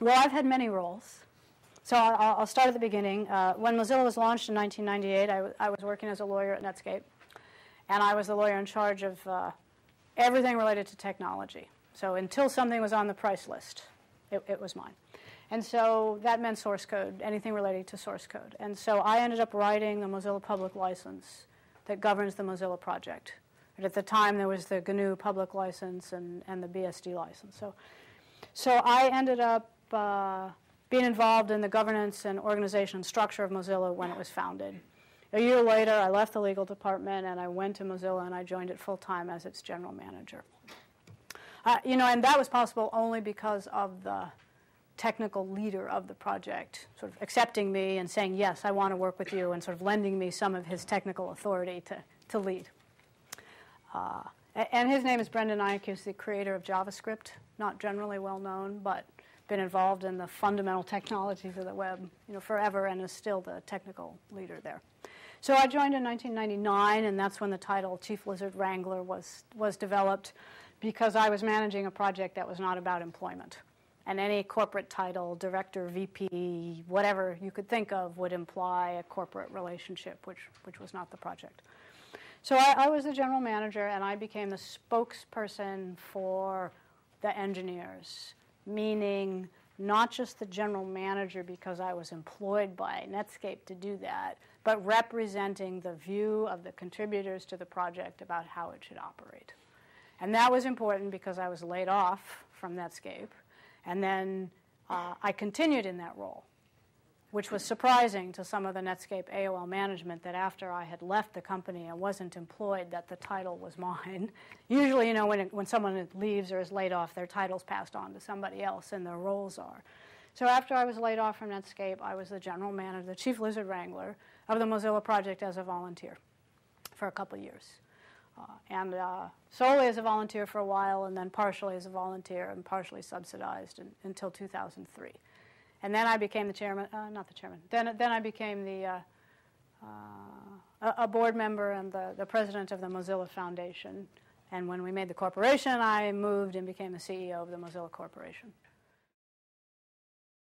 Well, I've had many roles. So I'll start at the beginning. When Mozilla was launched in 1998, I was working as a lawyer at Netscape, and I was the lawyer in charge of everything related to technology. So until something was on the price list, it was mine. And so that meant source code, anything relating to source code. And so I ended up writing the Mozilla public license that governs the Mozilla project. And at the time, there was the GNU public license and the BSD license. So I ended up being involved in the governance and organization structure of Mozilla when it was founded. A year later, I left the legal department, and I went to Mozilla, and I joined it full-time as its general manager. And that was possible only because of the technical leader of the project sort of accepting me and saying, yes, I want to work with you, and sort of lending me some of his technical authority to lead. And his name is Brendan Eich. He's the creator of JavaScript, not generally well known, but been involved in the fundamental technologies of the web forever, and is still the technical leader there. So I joined in 1999, and that's when the title Chief Lizard Wrangler was developed, because I was managing a project that was not about employment. And any corporate title, director, VP, whatever you could think of, would imply a corporate relationship, which was not the project. So I was the general manager, and I became the spokesperson for the engineers, meaning not just the general manager because I was employed by Netscape to do that, but representing the view of the contributors to the project about how it should operate. And that was important because I was laid off from Netscape. And then I continued in that role, which was surprising to some of the Netscape AOL management, that after I had left the company and wasn't employed, that the title was mine. Usually, when someone leaves or is laid off, their title's passed on to somebody else, and their roles are. So after I was laid off from Netscape, I was the general manager, the chief lizard wrangler of the Mozilla project as a volunteer for a couple years. And solely as a volunteer for a while, and then partially as a volunteer and partially subsidized until 2003. And then I became the chairman, not the chairman, then I became a board member and the president of the Mozilla Foundation. And when we made the corporation, I moved and became the CEO of the Mozilla Corporation.